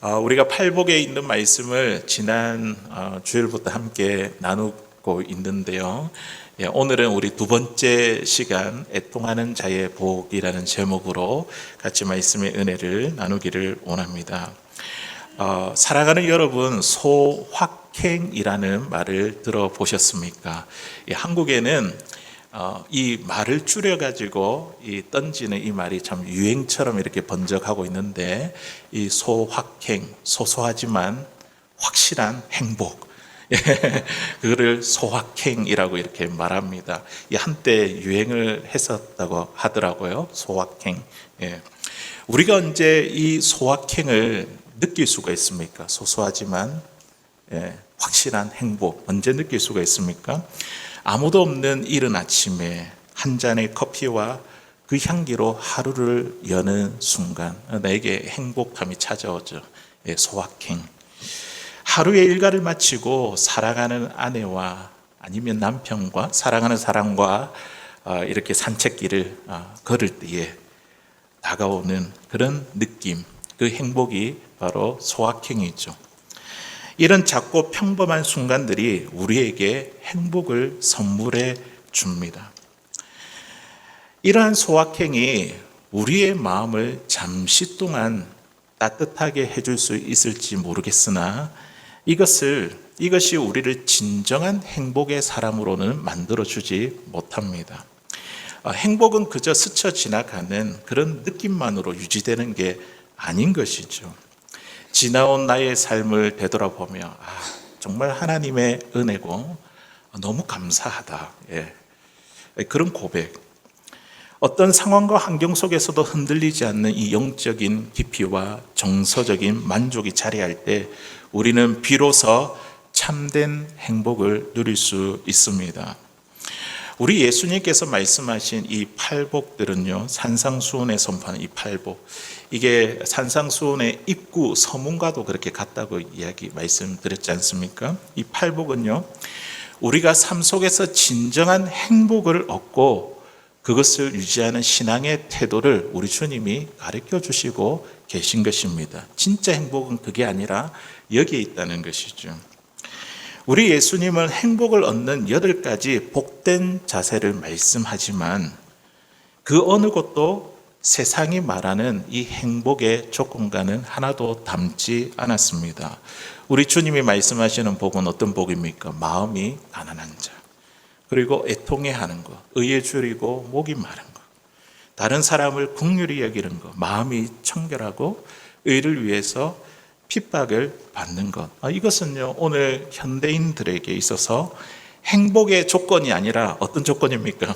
우리가 팔복에 있는 말씀을 지난 주일부터 함께 나누고 있는데요. 오늘은 우리 두 번째 시간 애통하는 자의 복이라는 제목으로 같이 말씀의 은혜를 나누기를 원합니다. 사랑하는 여러분, 소확행이라는 말을 들어보셨습니까? 한국에는 이 말을 줄여가지고 던지는 이 말이 참 유행처럼 이렇게 번쩍하고 있는데, 이 소확행, 소소하지만 확실한 행복, 그거를 소확행이라고 이렇게 말합니다. 이 한때 유행을 했었다고 하더라고요. 소확행. 우리가 언제 이 소확행을 느낄 수가 있습니까? 소소하지만 확실한 행복, 언제 느낄 수가 있습니까? 아무도 없는 이른 아침에 한 잔의 커피와 그 향기로 하루를 여는 순간 나에게 행복감이 찾아오죠. 소확행. 하루의 일과를 마치고 사랑하는 아내와 아니면 남편과 사랑하는 사람과 이렇게 산책길을 걸을 때에 다가오는 그런 느낌, 그 행복이 바로 소확행이죠. 이런 작고 평범한 순간들이 우리에게 행복을 선물해 줍니다. 이러한 소확행이 우리의 마음을 잠시 동안 따뜻하게 해줄 수 있을지 모르겠으나 이것이 우리를 진정한 행복의 사람으로는 만들어주지 못합니다. 행복은 그저 스쳐 지나가는 그런 느낌만으로 유지되는 게 아닌 것이죠. 지나온 나의 삶을 되돌아보며 정말 하나님의 은혜고 너무 감사하다. 그런 고백. 어떤 상황과 환경 속에서도 흔들리지 않는 이 영적인 깊이와 정서적인 만족이 자리할 때 우리는 비로소 참된 행복을 누릴 수 있습니다. 우리 예수님께서 말씀하신 이 팔복들은요, 산상수훈에 선포하는 이 팔복, 이게 산상수훈의 입구 서문과도 그렇게 같다고 말씀드렸지 않습니까? 이 팔복은요, 우리가 삶 속에서 진정한 행복을 얻고 그것을 유지하는 신앙의 태도를 우리 주님이 가르쳐 주시고 계신 것입니다. 진짜 행복은 그게 아니라 여기에 있다는 것이죠. 우리 예수님은 행복을 얻는 8가지 복된 자세를 말씀하지만 그 어느 것도 세상이 말하는 이 행복의 조건과는 하나도 닮지 않았습니다. 우리 주님이 말씀하시는 복은 어떤 복입니까? 마음이 가난한 자, 그리고 애통해하는 것, 의에 줄이고 목이 마른 것, 다른 사람을 긍휼히 여기는 것, 마음이 청결하고 의를 위해서 핍박을 받는 것. 이것은요, 오늘 현대인들에게 있어서 행복의 조건이 아니라 어떤 조건입니까?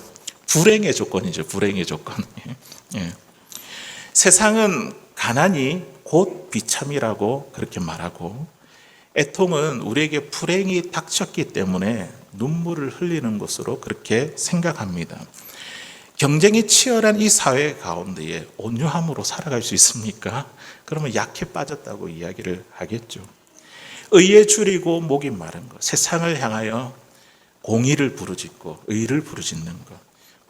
불행의 조건이죠. 불행의 조건. 세상은 가난이 곧 비참이라고 그렇게 말하고, 애통은 우리에게 불행이 닥쳤기 때문에 눈물을 흘리는 것으로 그렇게 생각합니다. 경쟁이 치열한 이 사회 가운데에 온유함으로 살아갈 수 있습니까? 그러면 약해 빠졌다고 이야기를 하겠죠. 의에 줄이고 목이 마른 것, 세상을 향하여 공의를 부르짖고 의를 부르짖는 것,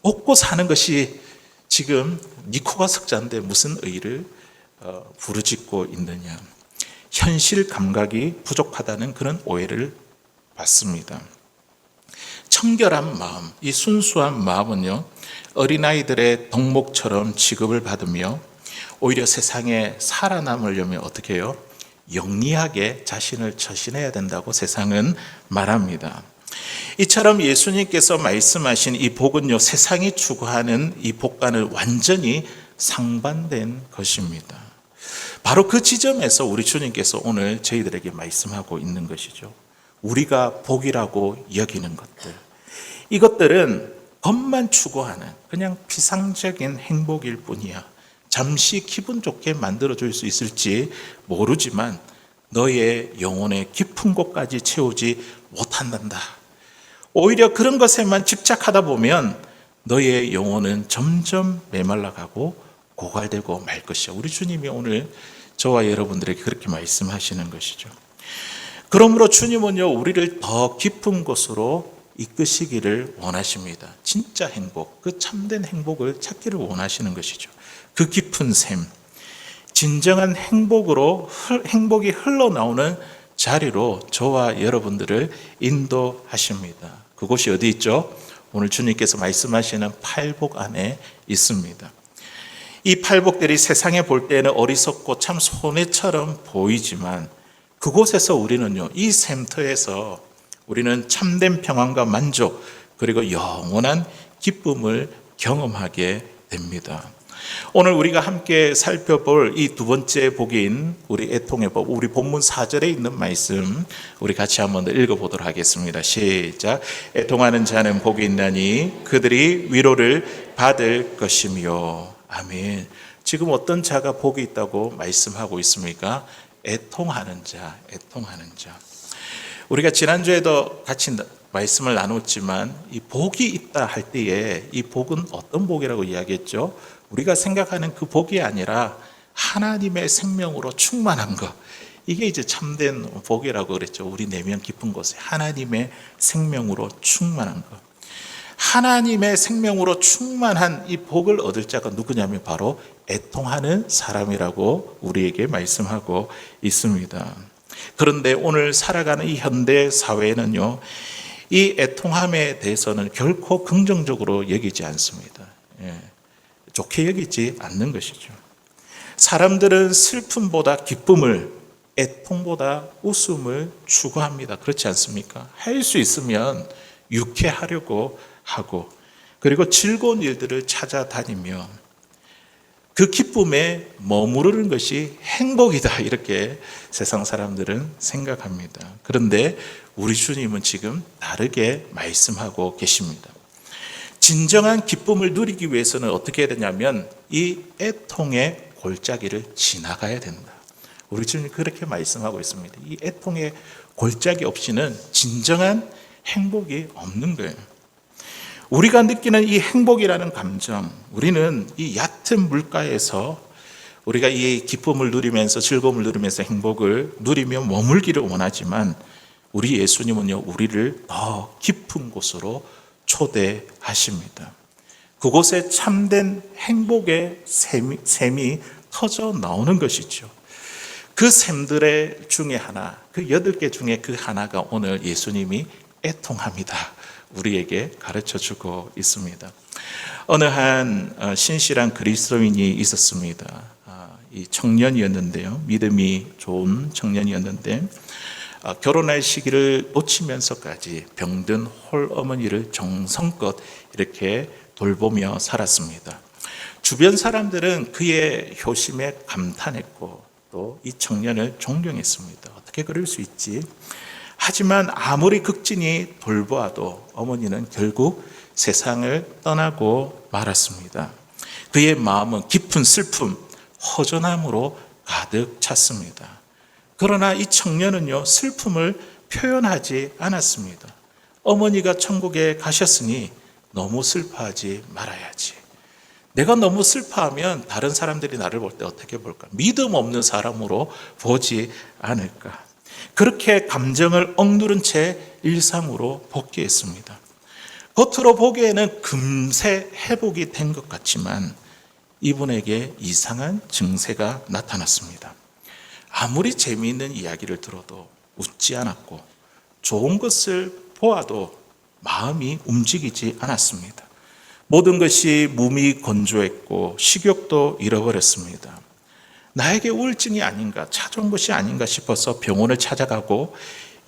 먹고 사는 것이 지금 네 코가 석자인데 무슨 의를 부르짖고 있느냐, 현실 감각이 부족하다는 그런 오해를 받습니다. 청결한 마음, 이 순수한 마음은요, 어린아이들의 덕목처럼 취급을 받으며 오히려 세상에 살아남으려면 어떻게 해요? 영리하게 자신을 처신해야 된다고 세상은 말합니다. 이처럼 예수님께서 말씀하신 이 복은요, 세상이 추구하는 이 복과는 완전히 상반된 것입니다. 바로 그 지점에서 우리 주님께서 오늘 저희들에게 말씀하고 있는 것이죠. 우리가 복이라고 여기는 것들, 이것들은 법만 추구하는 그냥 피상적인 행복일 뿐이야. 잠시 기분 좋게 만들어줄 수 있을지 모르지만 너의 영혼의 깊은 곳까지 채우지 못한단다. 오히려 그런 것에만 집착하다 보면 너의 영혼은 점점 메말라가고 고갈되고 말 것이야. 우리 주님이 오늘 저와 여러분들에게 그렇게 말씀하시는 것이죠. 그러므로 주님은요, 우리를 더 깊은 곳으로 이끄시기를 원하십니다. 진짜 행복, 그 참된 행복을 찾기를 원하시는 것이죠. 그 깊은 샘, 진정한 행복이 흘러나오는 자리로 저와 여러분들을 인도하십니다. 그곳이 어디 있죠? 오늘 주님께서 말씀하시는 팔복 안에 있습니다. 이 팔복들이 세상에 볼 때는 어리석고 참 손해처럼 보이지만 그곳에서 우리는요, 이 샘터에서 우리는 참된 평안과 만족 그리고 영원한 기쁨을 경험하게 됩니다. 오늘 우리가 함께 살펴볼 이 두 번째 복인 우리 애통의 법, 우리 본문 4절에 있는 말씀 우리 같이 한번 더 읽어보도록 하겠습니다. 시작. 애통하는 자는 복이 있나니 그들이 위로를 받을 것이며. 아멘. 지금 어떤 자가 복이 있다고 말씀하고 있습니까? 애통하는 자, 애통하는 자. 우리가 지난주에도 같이 말씀을 나눴지만 이 복이 있다 할 때에 이 복은 어떤 복이라고 이야기했죠? 우리가 생각하는 그 복이 아니라 하나님의 생명으로 충만한 것. 이게 이제 참된 복이라고 그랬죠. 우리 내면 깊은 곳에 하나님의 생명으로 충만한 것. 하나님의 생명으로 충만한 이 복을 얻을 자가 누구냐면 바로 애통하는 사람이라고 우리에게 말씀하고 있습니다. 그런데 오늘 살아가는 이 현대 사회는요, 이 애통함에 대해서는 결코 긍정적으로 여기지 않습니다. 좋게 여기지 않는 것이죠. 사람들은 슬픔보다 기쁨을, 애통보다 웃음을 추구합니다. 그렇지 않습니까? 할 수 있으면 유쾌하려고 하고, 그리고 즐거운 일들을 찾아다니며 그 기쁨에 머무르는 것이 행복이다, 이렇게 세상 사람들은 생각합니다. 그런데 우리 주님은 지금 다르게 말씀하고 계십니다. 진정한 기쁨을 누리기 위해서는 어떻게 해야 되냐면 이 애통의 골짜기를 지나가야 된다. 우리 주님이 그렇게 말씀하고 있습니다. 이 애통의 골짜기 없이는 진정한 행복이 없는 거예요. 우리가 느끼는 이 행복이라는 감정, 우리는 이 얕은 물가에서 우리가 이 기쁨을 누리면서 즐거움을 누리면서 행복을 누리며 머물기를 원하지만 우리 예수님은요, 우리를 더 깊은 곳으로 초대하십니다. 그곳에 참된 행복의 샘이 터져 나오는 것이죠. 그 샘들의 중에 하나, 그 8개 중에 그 하나가 오늘 예수님이 애통합니다. 우리에게 가르쳐 주고 있습니다. 어느 한 신실한 그리스도인이 있었습니다. 이 청년이었는데요. 믿음이 좋은 청년이었는데 결혼할 시기를 놓치면서까지 병든 홀어머니를 정성껏 이렇게 돌보며 살았습니다. 주변 사람들은 그의 효심에 감탄했고 또 이 청년을 존경했습니다. 어떻게 그럴 수 있지? 하지만 아무리 극진히 돌보아도 어머니는 결국 세상을 떠나고 말았습니다. 그의 마음은 깊은 슬픔, 허전함으로 가득 찼습니다. 그러나 이 청년은요, 슬픔을 표현하지 않았습니다. 어머니가 천국에 가셨으니 너무 슬퍼하지 말아야지. 내가 너무 슬퍼하면 다른 사람들이 나를 볼 때 어떻게 볼까? 믿음 없는 사람으로 보지 않을까? 그렇게 감정을 억누른 채 일상으로 복귀했습니다. 겉으로 보기에는 금세 회복이 된 것 같지만 이분에게 이상한 증세가 나타났습니다. 아무리 재미있는 이야기를 들어도 웃지 않았고 좋은 것을 보아도 마음이 움직이지 않았습니다. 모든 것이 몸이 건조했고 식욕도 잃어버렸습니다. 나에게 우울증이 아닌가, 찾아온 것이 아닌가 싶어서 병원을 찾아가고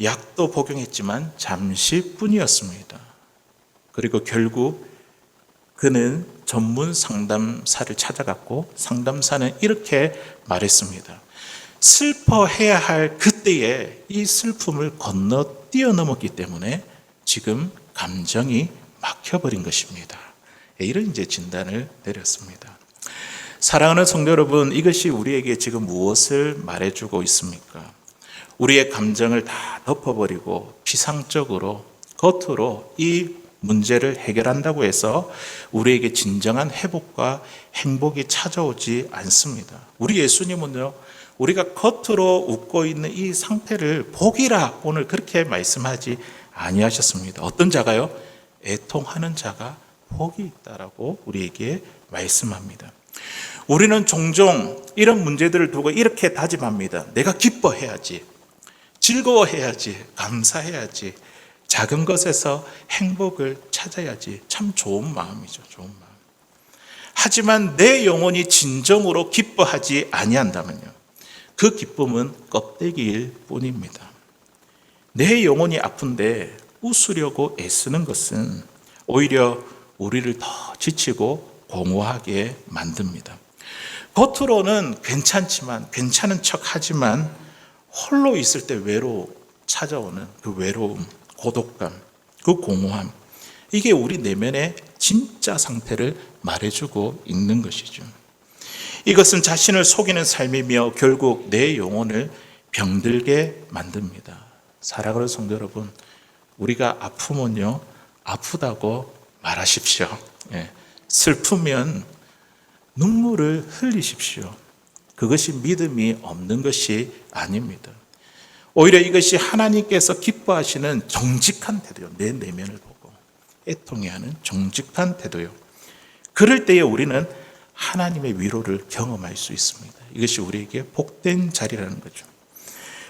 약도 복용했지만 잠시뿐이었습니다. 그리고 결국 그는 전문 상담사를 찾아갔고 상담사는 이렇게 말했습니다. 슬퍼해야 할 그때에 이 슬픔을 건너 뛰어넘었기 때문에 지금 감정이 막혀버린 것입니다. 이런 이제 진단을 내렸습니다. 사랑하는 성도 여러분, 이것이 우리에게 지금 무엇을 말해주고 있습니까? 우리의 감정을 다 덮어버리고 피상적으로 겉으로 이 문제를 해결한다고 해서 우리에게 진정한 회복과 행복이 찾아오지 않습니다. 우리 예수님은요, 우리가 겉으로 웃고 있는 이 상태를 복이라 오늘 그렇게 말씀하지 아니하셨습니다. 어떤 자가요? 애통하는 자가 복이 있다라고 우리에게 말씀합니다. 우리는 종종 이런 문제들을 두고 이렇게 다짐합니다. 내가 기뻐해야지, 즐거워해야지, 감사해야지, 작은 것에서 행복을 찾아야지. 참 좋은 마음이죠. 좋은 마음. 하지만 내 영혼이 진정으로 기뻐하지 아니한다면요, 그 기쁨은 껍데기일 뿐입니다. 내 영혼이 아픈데 웃으려고 애쓰는 것은 오히려 우리를 더 지치고 공허하게 만듭니다. 겉으로는 괜찮지만, 괜찮은 척 하지만 홀로 있을 때 찾아오는 그 외로움, 고독감, 그 공허함, 이게 우리 내면의 진짜 상태를 말해주고 있는 것이죠. 이것은 자신을 속이는 삶이며 결국 내 영혼을 병들게 만듭니다. 사랑하는 성도 여러분, 우리가 아프면요, 아프다고 말하십시오. 슬프면 눈물을 흘리십시오. 그것이 믿음이 없는 것이 아닙니다. 오히려 이것이 하나님께서 기뻐하시는 정직한 태도요. 내 내면을 보고 애통해하는 정직한 태도요. 그럴 때에 우리는 하나님의 위로를 경험할 수 있습니다. 이것이 우리에게 복된 자리라는 거죠.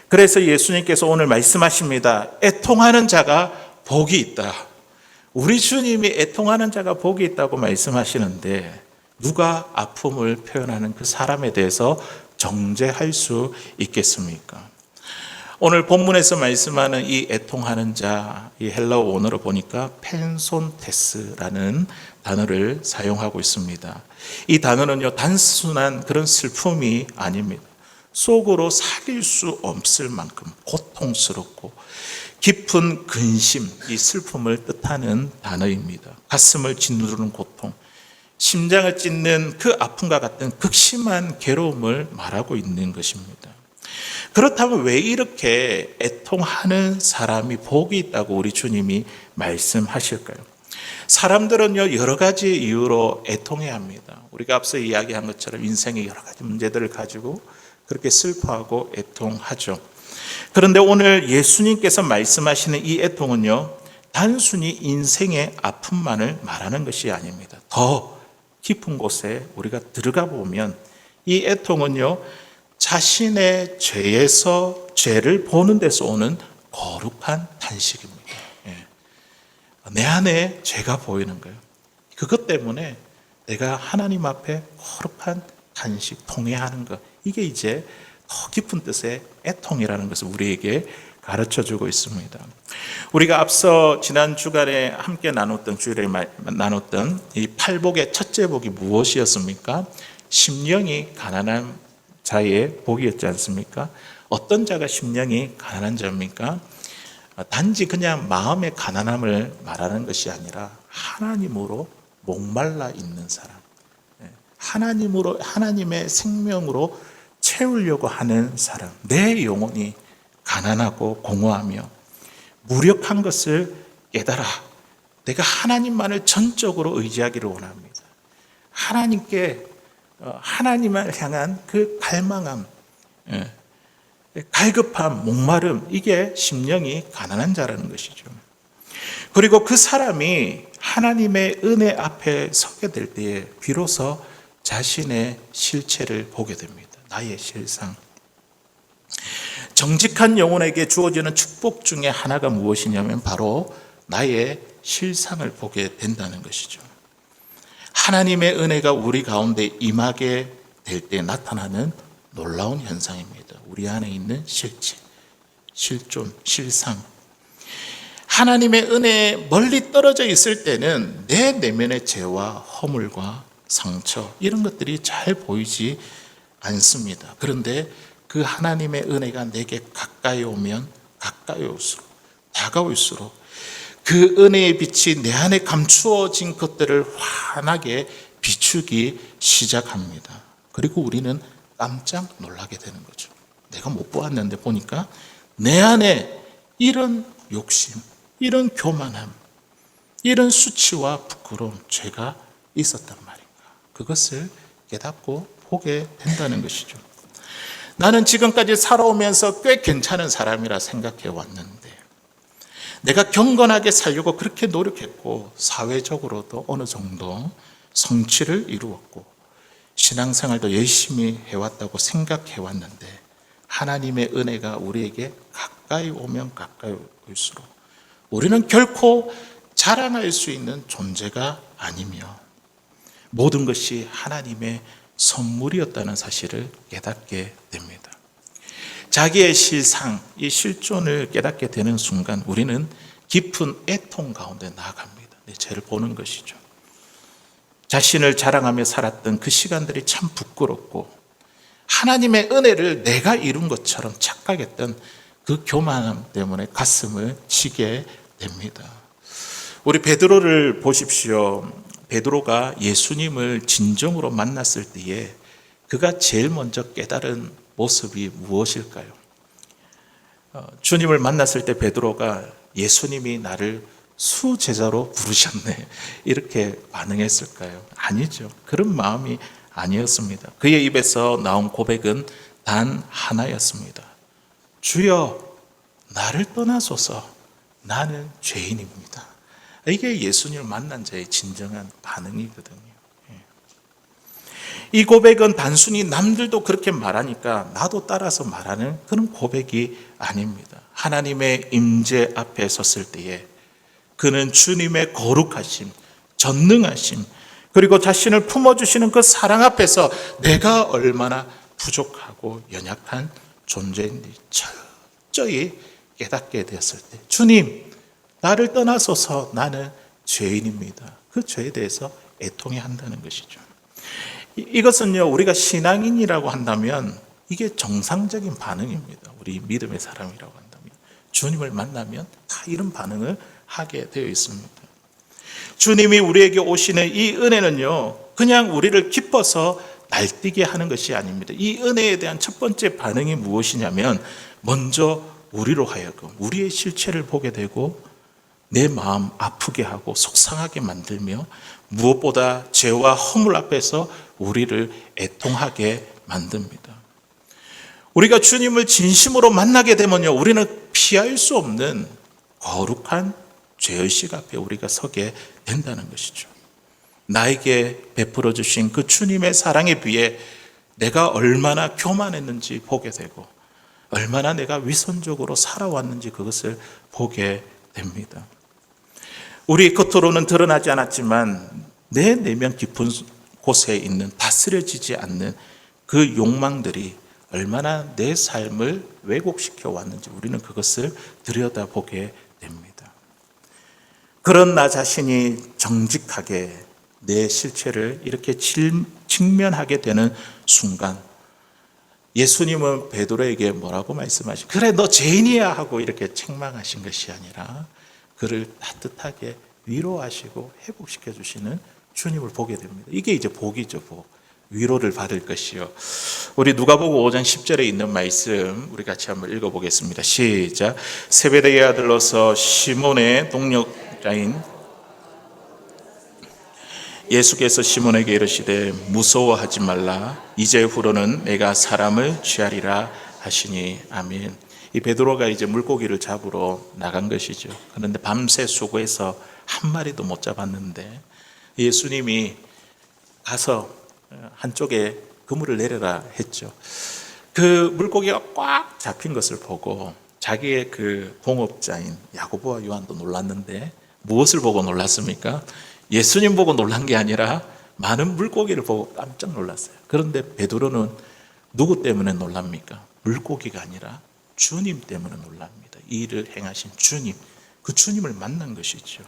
그래서 예수님께서 오늘 말씀하십니다. 애통하는 자가 복이 있다. 우리 주님이 애통하는 자가 복이 있다고 말씀하시는데 누가 아픔을 표현하는 그 사람에 대해서 정죄할 수 있겠습니까? 오늘 본문에서 말씀하는 이 애통하는 자, 이 헬라어 원어로 보니까 펜손테스라는 단어를 사용하고 있습니다. 이 단어는요, 단순한 그런 슬픔이 아닙니다. 속으로 사귈 수 없을 만큼 고통스럽고 깊은 근심, 이 슬픔을 뜻하는 단어입니다. 가슴을 짓누르는 고통, 심장을 찢는 그 아픔과 같은 극심한 괴로움을 말하고 있는 것입니다. 그렇다면 왜 이렇게 애통하는 사람이 복이 있다고 우리 주님이 말씀하실까요? 사람들은요, 여러 가지 이유로 애통해야 합니다. 우리가 앞서 이야기한 것처럼 인생의 여러 가지 문제들을 가지고 그렇게 슬퍼하고 애통하죠. 그런데 오늘 예수님께서 말씀하시는 이 애통은요, 단순히 인생의 아픔만을 말하는 것이 아닙니다. 더 깊은 곳에 우리가 들어가 보면 이 애통은요, 자신의 죄를 보는 데서 오는 거룩한 탄식입니다. 내 안에 죄가 보이는 거예요. 그것 때문에 내가 하나님 앞에 거룩한 탄식, 통회하는 것, 이게 이제 더 깊은 뜻의 애통이라는 것을 우리에게 가르쳐주고 있습니다. 우리가 앞서 지난 주간에 함께 나눴던, 주일에 나눴던 이 팔복의 첫째 복이 무엇이었습니까? 심령이 가난한 자의 복이었지 않습니까? 어떤 자가 심령이 가난한 자입니까? 단지 그냥 마음의 가난함을 말하는 것이 아니라 하나님으로 목말라 있는 사람, 하나님의 생명으로 채우려고 하는 사람, 내 영혼이 가난하고 공허하며 무력한 것을 깨달아 내가 하나님만을 전적으로 의지하기를 원합니다. 하나님을 향한 그 갈망함, 갈급함, 목마름, 이게 심령이 가난한 자라는 것이죠. 그리고 그 사람이 하나님의 은혜 앞에 서게 될 때에 비로소 자신의 실체를 보게 됩니다. 나의 실상. 정직한 영혼에게 주어지는 축복 중에 하나가 무엇이냐면 바로 나의 실상을 보게 된다는 것이죠. 하나님의 은혜가 우리 가운데 임하게 될 때 나타나는 놀라운 현상입니다. 우리 안에 있는 실체, 실존, 실상. 하나님의 은혜에 멀리 떨어져 있을 때는 내 내면의 죄와 허물과 상처, 이런 것들이 잘 보이지 않습니다. 그런데 그 하나님의 은혜가 내게 가까이 오면 가까이 올수록, 다가올수록 그 은혜의 빛이 내 안에 감추어진 것들을 환하게 비추기 시작합니다. 그리고 우리는 깜짝 놀라게 되는 거죠. 내가 못 보았는데 보니까 내 안에 이런 욕심, 이런 교만함, 이런 수치와 부끄러움, 죄가 있었단 말인가. 그것을 깨닫고 보게 된다는 것이죠. 나는 지금까지 살아오면서 꽤 괜찮은 사람이라 생각해 왔는데 내가 경건하게 살려고 그렇게 노력했고 사회적으로도 어느 정도 성취를 이루었고 신앙생활도 열심히 해왔다고 생각해왔는데 하나님의 은혜가 우리에게 가까이 오면 가까이 올수록 우리는 결코 자랑할 수 있는 존재가 아니며 모든 것이 하나님의 선물이었다는 사실을 깨닫게 됩니다. 자기의 실상, 이 실존을 깨닫게 되는 순간 우리는 깊은 애통 가운데 나아갑니다. 내 죄를 보는 것이죠. 자신을 자랑하며 살았던 그 시간들이 참 부끄럽고 하나님의 은혜를 내가 이룬 것처럼 착각했던 그 교만함 때문에 가슴을 치게 됩니다. 우리 베드로를 보십시오. 베드로가 예수님을 진정으로 만났을 때에 그가 제일 먼저 깨달은 모습이 무엇일까요? 주님을 만났을 때 베드로가 예수님이 나를 수제자로 부르셨네 이렇게 반응했을까요? 아니죠. 그런 마음이 아니었습니다. 그의 입에서 나온 고백은 단 하나였습니다. 주여 나를 떠나소서 나는 죄인입니다. 이게 예수님을 만난 자의 진정한 반응이거든요. 이 고백은 단순히 남들도 그렇게 말하니까 나도 따라서 말하는 그런 고백이 아닙니다. 하나님의 임재 앞에 섰을 때에 그는 주님의 거룩하심, 전능하심, 그리고 자신을 품어주시는 그 사랑 앞에서 내가 얼마나 부족하고 연약한 존재인지 철저히 깨닫게 되었을 때 주님, 나를 떠나소서 나는 죄인입니다. 그 죄에 대해서 애통해야 한다는 것이죠. 이것은요, 우리가 신앙인이라고 한다면 이게 정상적인 반응입니다. 우리 믿음의 사람이라고 한다면. 주님을 만나면 다 이런 반응을 하게 되어 있습니다. 주님이 우리에게 오시는 이 은혜는요, 그냥 우리를 기뻐서 날뛰게 하는 것이 아닙니다. 이 은혜에 대한 첫 번째 반응이 무엇이냐면 먼저 우리로 하여금 우리의 실체를 보게 되고 내 마음 아프게 하고 속상하게 만들며 무엇보다 죄와 허물 앞에서 우리를 애통하게 만듭니다. 우리가 주님을 진심으로 만나게 되면요, 우리는 피할 수 없는 거룩한 죄의식 앞에 우리가 서게 된다는 것이죠. 나에게 베풀어 주신 그 주님의 사랑에 비해 내가 얼마나 교만했는지 보게 되고 얼마나 내가 위선적으로 살아왔는지 그것을 보게 됩니다. 우리 겉으로는 드러나지 않았지만 내 내면 깊은 곳에 있는 다스려지지 않는 그 욕망들이 얼마나 내 삶을 왜곡시켜 왔는지 우리는 그것을 들여다보게 됩니다. 그런 나 자신이 정직하게 내 실체를 이렇게 직면하게 되는 순간 예수님은 베드로에게 뭐라고 말씀하신? 그래 너 죄인이야 하고 이렇게 책망하신 것이 아니라 그를 따뜻하게 위로하시고 회복시켜 주시는 주님을 보게 됩니다. 이게 이제 복이죠, 복. 위로를 받을 것이요. 우리 누가복음 5장 10절에 있는 말씀 우리 같이 한번 읽어보겠습니다. 시작. 세베대의 아들로서 시몬의 동력자인 예수께서 시몬에게 이르시되 무서워하지 말라. 이제후로는 내가 사람을 취하리라 하시니. 아멘. 이 베드로가 이제 물고기를 잡으러 나간 것이죠. 그런데 밤새 수고해서 한 마리도 못 잡았는데 예수님이 가서 한쪽에 그물을 내려라 했죠. 그 물고기가 꽉 잡힌 것을 보고 자기의 그 동업자인 야고보와 요한도 놀랐는데 무엇을 보고 놀랐습니까? 예수님 보고 놀란 게 아니라 많은 물고기를 보고 깜짝 놀랐어요. 그런데 베드로는 누구 때문에 놀랍니까? 물고기가 아니라 주님 때문에 놀랍니다. 이 일을 행하신 주님, 그 주님을 만난 것이죠.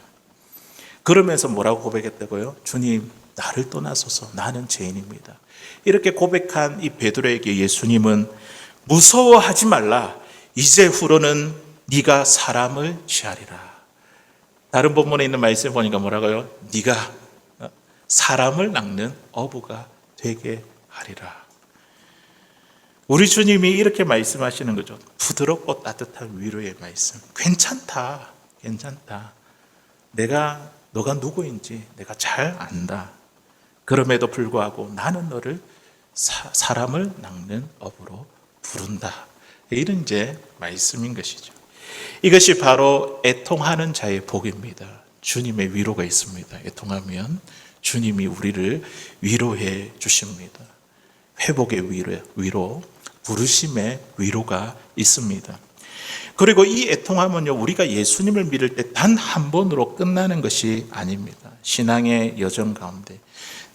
그러면서 뭐라고 고백했다고요? 주님, 나를 떠나소서 나는 죄인입니다. 이렇게 고백한 이 베드로에게 예수님은 무서워하지 말라. 이제후로는 네가 사람을 취하리라. 다른 본문에 있는 말씀 보니까 뭐라고요? 네가 사람을 낚는 어부가 되게 하리라. 우리 주님이 이렇게 말씀하시는 거죠. 부드럽고 따뜻한 위로의 말씀. 괜찮다. 괜찮다. 너가 누구인지 내가 잘 안다. 그럼에도 불구하고 나는 너를 사람을 낚는 어부로 부른다. 이런 이제 말씀인 것이죠. 이것이 바로 애통하는 자의 복입니다. 주님의 위로가 있습니다. 애통하면 주님이 우리를 위로해 주십니다. 회복의 위로, 부르심의 위로가 있습니다. 그리고 이 애통함은요, 우리가 예수님을 믿을 때 단 한 번으로 끝나는 것이 아닙니다. 신앙의 여정 가운데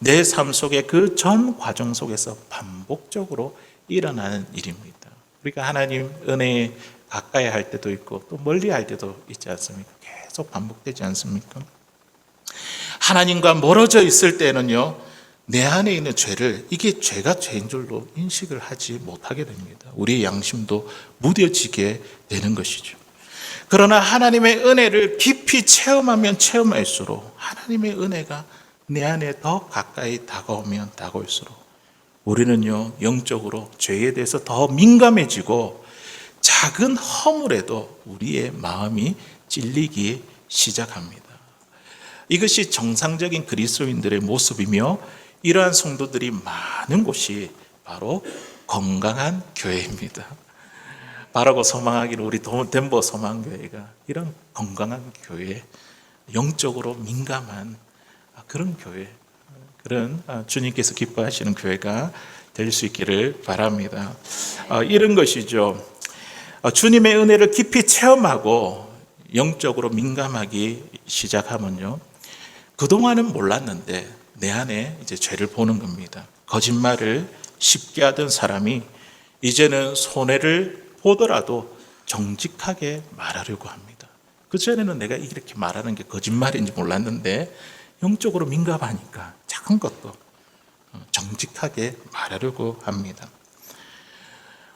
내 삶 속에 그 전 과정 속에서 반복적으로 일어나는 일입니다. 우리가 하나님 은혜에 가까이 할 때도 있고 또 멀리 할 때도 있지 않습니까? 계속 반복되지 않습니까? 하나님과 멀어져 있을 때는요, 내 안에 있는 죄를, 이게 죄가 죄인 줄로 인식을 하지 못하게 됩니다. 우리의 양심도 무뎌지게 되는 것이죠. 그러나 하나님의 은혜를 깊이 체험하면 체험할수록 하나님의 은혜가 내 안에 더 가까이 다가오면 다가올수록 우리는요, 영적으로 죄에 대해서 더 민감해지고 작은 허물에도 우리의 마음이 찔리기 시작합니다. 이것이 정상적인 그리스도인들의 모습이며 이러한 성도들이 많은 곳이 바로 건강한 교회입니다. 바라고 소망하기를 우리 덴버 소망교회가 이런 건강한 교회, 영적으로 민감한 그런 교회, 그런 주님께서 기뻐하시는 교회가 될 수 있기를 바랍니다. 이런 것이죠. 주님의 은혜를 깊이 체험하고 영적으로 민감하기 시작하면요, 그동안은 몰랐는데 내 안에 이제 죄를 보는 겁니다. 거짓말을 쉽게 하던 사람이 이제는 손해를 보더라도 정직하게 말하려고 합니다. 그전에는 내가 이렇게 말하는 게 거짓말인지 몰랐는데 영적으로 민감하니까 작은 것도 정직하게 말하려고 합니다.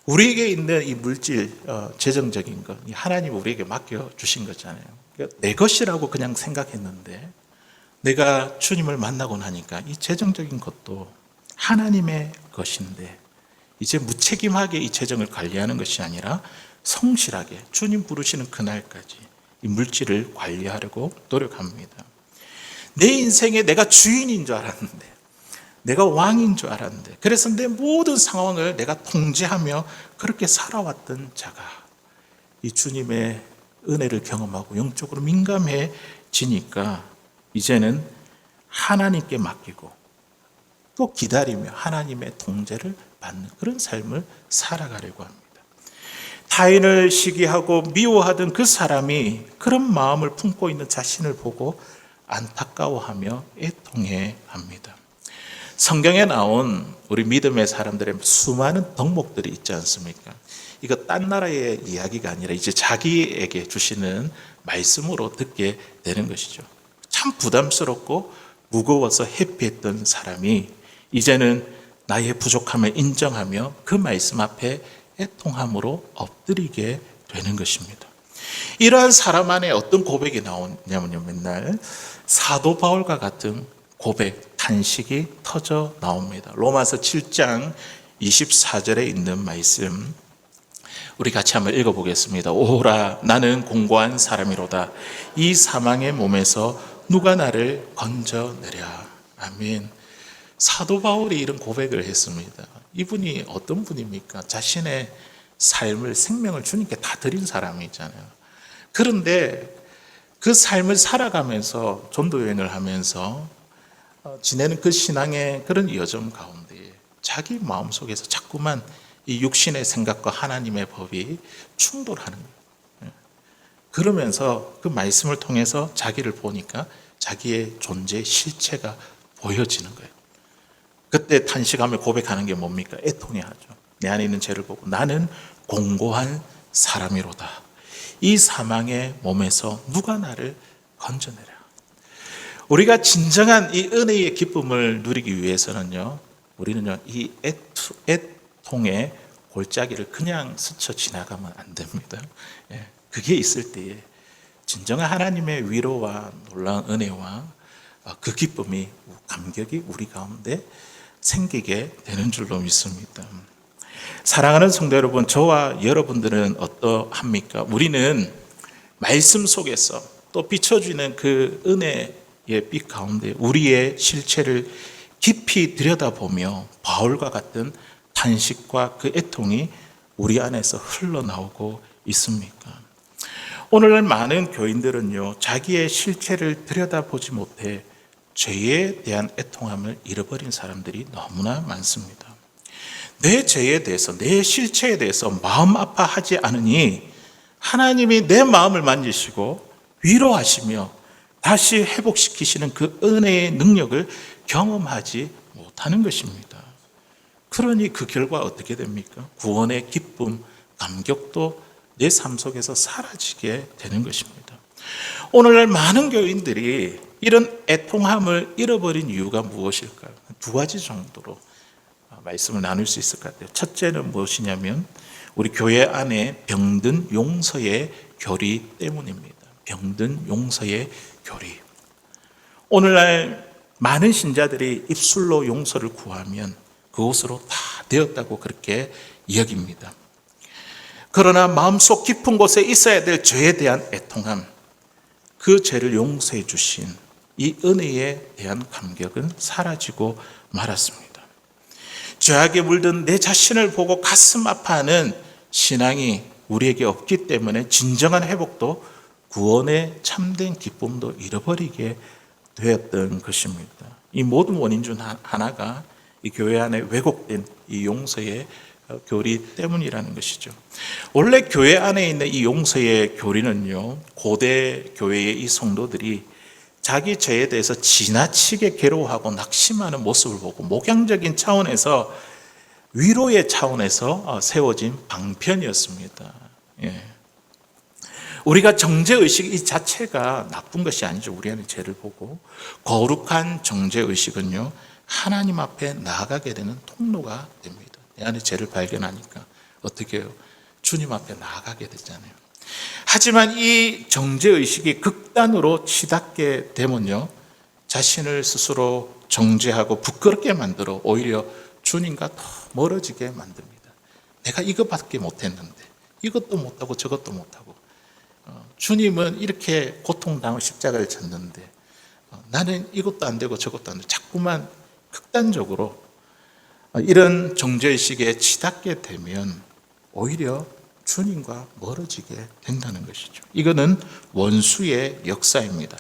우리에게 있는 이 물질, 재정적인 것, 하나님이 우리에게 맡겨주신 거잖아요. 내 것이라고 그냥 생각했는데 내가 주님을 만나고 나니까 이 재정적인 것도 하나님의 것인데 이제 무책임하게 이 재정을 관리하는 것이 아니라 성실하게 주님 부르시는 그날까지 이 물질을 관리하려고 노력합니다. 내 인생에 내가 주인인 줄 알았는데, 내가 왕인 줄 알았는데, 그래서 내 모든 상황을 내가 통제하며 그렇게 살아왔던 자가 이 주님의 은혜를 경험하고 영적으로 민감해지니까 이제는 하나님께 맡기고 또 기다리며 하나님의 통제를 받는 그런 삶을 살아가려고 합니다. 타인을 시기하고 미워하던 그 사람이 그런 마음을 품고 있는 자신을 보고 안타까워하며 애통해 합니다. 성경에 나온 우리 믿음의 사람들의 수많은 덕목들이 있지 않습니까? 이거 딴 나라의 이야기가 아니라 이제 자기에게 주시는 말씀으로 듣게 되는 것이죠. 참 부담스럽고 무거워서 회피했던 사람이 이제는 나의 부족함을 인정하며 그 말씀 앞에 애통함으로 엎드리게 되는 것입니다. 이러한 사람 안에 어떤 고백이 나오냐면요, 맨날 사도 바울과 같은 고백, 탄식이 터져 나옵니다. 로마서 7장 24절에 있는 말씀 우리 같이 한번 읽어보겠습니다. 오호라, 나는 공고한 사람이로다. 이 사망의 몸에서 누가 나를 건져내랴. 아멘. 사도 바울이 이런 고백을 했습니다. 이분이 어떤 분입니까? 자신의 삶을, 생명을 주님께 다 드린 사람이잖아요. 그런데 그 삶을 살아가면서 전도 여행을 하면서 지내는 그 신앙의 그런 여정 가운데 자기 마음속에서 자꾸만 이 육신의 생각과 하나님의 법이 충돌하는 거예요. 그러면서 그 말씀을 통해서 자기를 보니까 자기의 존재의 실체가 보여지는 거예요. 그때 탄식하며 고백하는 게 뭡니까? 애통해하죠. 내 안에 있는 죄를 보고 나는 공고한 사람이로다. 이 사망의 몸에서 누가 나를 건져내랴. 우리가 진정한 이 은혜의 기쁨을 누리기 위해서는요, 우리는요, 이 애통의 골짜기를 그냥 스쳐 지나가면 안 됩니다. 그게 있을 때에 진정한 하나님의 위로와 놀라운 은혜와 그 기쁨이, 감격이 우리 가운데 생기게 되는 줄로 믿습니다. 사랑하는 성도 여러분, 저와 여러분들은 어떠합니까? 우리는 말씀 속에서 또 비춰지는 그 은혜의 빛 가운데 우리의 실체를 깊이 들여다보며 바울과 같은 탄식과 그 애통이 우리 안에서 흘러나오고 있습니까? 오늘날 많은 교인들은요, 자기의 실체를 들여다보지 못해 죄에 대한 애통함을 잃어버린 사람들이 너무나 많습니다. 내 죄에 대해서, 내 실체에 대해서 마음 아파하지 않으니 하나님이 내 마음을 만지시고 위로하시며 다시 회복시키시는 그 은혜의 능력을 경험하지 못하는 것입니다. 그러니 그 결과 어떻게 됩니까? 구원의 기쁨, 감격도 내 삶 속에서 사라지게 되는 것입니다. 오늘날 많은 교인들이 이런 애통함을 잃어버린 이유가 무엇일까요? 두 가지 정도로 말씀을 나눌 수 있을 것 같아요. 첫째는 무엇이냐면 우리 교회 안에 병든 용서의 교리 때문입니다. 병든 용서의 교리. 오늘날 많은 신자들이 입술로 용서를 구하면 그것으로 다 되었다고 그렇게 여깁니다. 그러나 마음속 깊은 곳에 있어야 될 죄에 대한 애통함, 그 죄를 용서해 주신 이 은혜에 대한 감격은 사라지고 말았습니다. 죄악에 물든 내 자신을 보고 가슴 아파하는 신앙이 우리에게 없기 때문에 진정한 회복도 구원의 참된 기쁨도 잃어버리게 되었던 것입니다. 이 모든 원인 중 하나가 이 교회 안에 왜곡된 이 용서의 교리 때문이라는 것이죠. 원래 교회 안에 있는 이 용서의 교리는요, 고대 교회의 이 성도들이 자기 죄에 대해서 지나치게 괴로워하고 낙심하는 모습을 보고 목양적인 차원에서, 위로의 차원에서 세워진 방편이었습니다. 예. 우리가 정죄의식 이 자체가 나쁜 것이 아니죠. 우리 안에 죄를 보고. 거룩한 정죄의식은요, 하나님 앞에 나아가게 되는 통로가 됩니다. 내 안에 죄를 발견하니까 어떻게 해요? 주님 앞에 나아가게 되잖아요. 하지만 이 정죄의식이 극단으로 치닫게 되면요, 자신을 스스로 정죄하고 부끄럽게 만들어 오히려 주님과 더 멀어지게 만듭니다. 내가 이것밖에 못했는데, 이것도 못하고 저것도 못하고, 주님은 이렇게 고통당하고 십자가를 졌는데 나는 이것도 안 되고 저것도 안 되고, 자꾸만 극단적으로 이런 정죄의식에 치닫게 되면 오히려 주님과 멀어지게 된다는 것이죠. 이거는 원수의 역사입니다.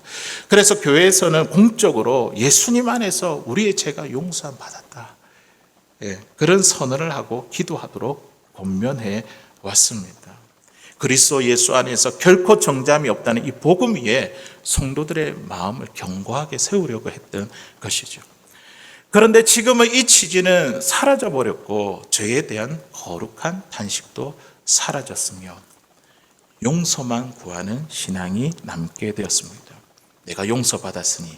그래서 교회에서는 공적으로 예수님 안에서 우리의 죄가 용서함 받았다, 그런 선언을 하고 기도하도록 권면해 왔습니다. 그리스도 예수 안에서 결코 정죄함이 없다는 이 복음 위에 성도들의 마음을 견고하게 세우려고 했던 것이죠. 그런데 지금은 이 취지는 사라져 버렸고 죄에 대한 거룩한 탄식도 사라졌으며 용서만 구하는 신앙이 남게 되었습니다. 내가 용서받았으니.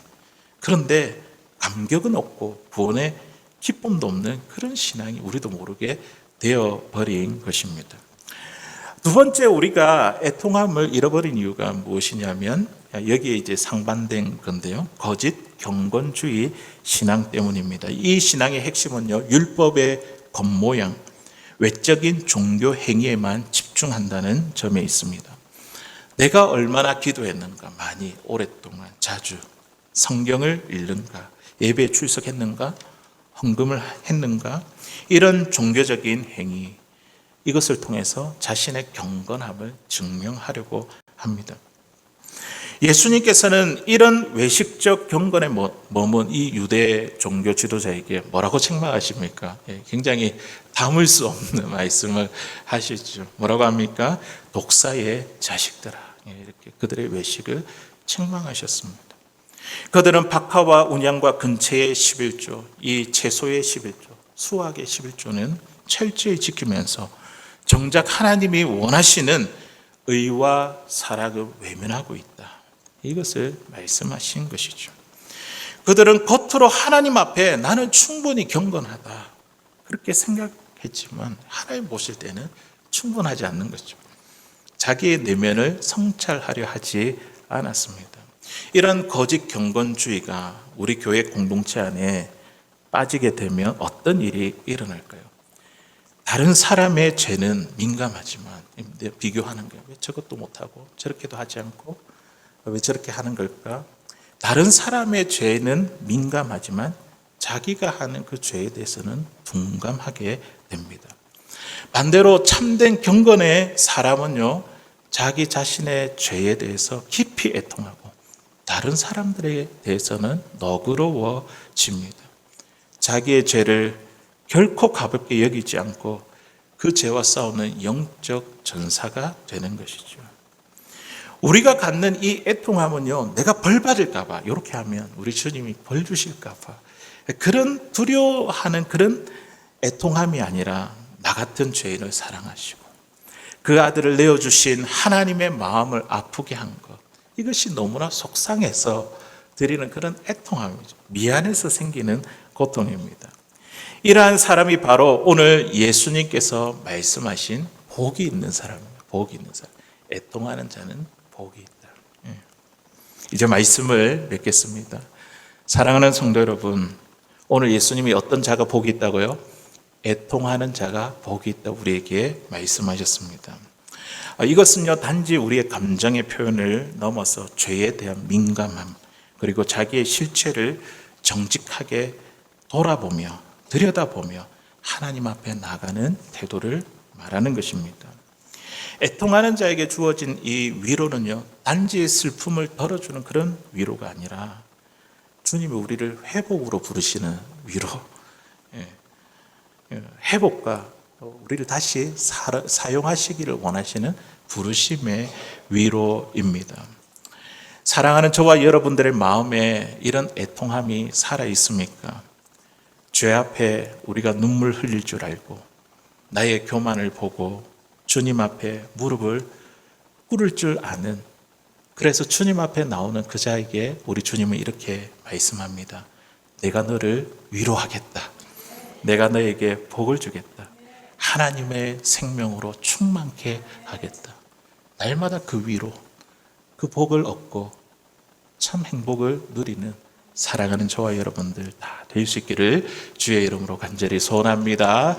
그런데 감격은 없고 구원의 기쁨도 없는 그런 신앙이 우리도 모르게 되어버린 것입니다. 두 번째, 우리가 애통함을 잃어버린 이유가 무엇이냐면 여기에 이제 상반된 건데요, 거짓 경건주의 신앙 때문입니다. 이 신앙의 핵심은요, 율법의 겉모양, 외적인 종교 행위에만 집중한다는 점에 있습니다. 내가 얼마나 기도했는가, 많이 오랫동안 자주 성경을 읽는가, 예배에 출석했는가, 헌금을 했는가, 이런 종교적인 행위, 이것을 통해서 자신의 경건함을 증명하려고 합니다. 예수님께서는 이런 외식적 경건에 머문 이 유대 종교 지도자에게 뭐라고 책망하십니까? 굉장히 담을 수 없는 말씀을 하시죠. 뭐라고 합니까? 독사의 자식들아, 이렇게 그들의 외식을 책망하셨습니다. 그들은 박하와 운양과 근처의 11조, 이 채소의 11조, 수확의 11조는 철저히 지키면서 정작 하나님이 원하시는 의와 사랑을 외면하고 있다, 이것을 말씀하신 것이죠. 그들은 겉으로 하나님 앞에 나는 충분히 경건하다 그렇게 생각했지만 하나님 보실 때는 충분하지 않는 거죠. 자기의 내면을 성찰하려 하지 않았습니다. 이런 거짓 경건주의가 우리 교회 공동체 안에 빠지게 되면 어떤 일이 일어날까요? 다른 사람의 죄는 민감하지만 비교하는 거예요. 왜 저것도 못하고 저렇게도 하지 않고 왜 저렇게 하는 걸까? 다른 사람의 죄는 민감하지만 자기가 하는 그 죄에 대해서는 둔감하게 됩니다. 반대로 참된 경건의 사람은요, 자기 자신의 죄에 대해서 깊이 애통하고 다른 사람들에 대해서는 너그러워집니다. 자기의 죄를 결코 가볍게 여기지 않고 그 죄와 싸우는 영적 전사가 되는 것이죠. 우리가 갖는 이 애통함은요, 내가 벌 받을까봐, 이렇게 하면 우리 주님이 벌 주실까봐, 그런 두려워하는 그런 애통함이 아니라 나 같은 죄인을 사랑하시고 그 아들을 내어주신 하나님의 마음을 아프게 한 것, 이것이 너무나 속상해서 드리는 그런 애통함이죠. 미안해서 생기는 고통입니다. 이러한 사람이 바로 오늘 예수님께서 말씀하신 복이 있는 사람입니다. 복이 있는 사람. 애통하는 자는 복이 있다. 이제 말씀을 맺겠습니다. 사랑하는 성도 여러분, 오늘 예수님이 어떤 자가 복이 있다고요? 애통하는 자가 복이 있다 우리에게 말씀하셨습니다. 이것은요, 단지 우리의 감정의 표현을 넘어서 죄에 대한 민감함, 그리고 자기의 실체를 정직하게 돌아보며 들여다보며 하나님 앞에 나가는 태도를 말하는 것입니다. 애통하는 자에게 주어진 이 위로는요, 단지 슬픔을 덜어주는 그런 위로가 아니라 주님이 우리를 회복으로 부르시는 위로, 회복과 우리를 다시 사용하시기를 원하시는 부르심의 위로입니다. 사랑하는 저와 여러분들의 마음에 이런 애통함이 살아 있습니까? 죄 앞에 우리가 눈물 흘릴 줄 알고 나의 교만을 보고 주님 앞에 무릎을 꿇을 줄 아는, 그래서 주님 앞에 나오는 그 자에게 우리 주님은 이렇게 말씀합니다. 내가 너를 위로하겠다. 내가 너에게 복을 주겠다. 하나님의 생명으로 충만케 하겠다. 날마다 그 위로, 그 복을 얻고 참 행복을 누리는 사랑하는 저와 여러분들 다 될 수 있기를 주의 이름으로 간절히 소원합니다.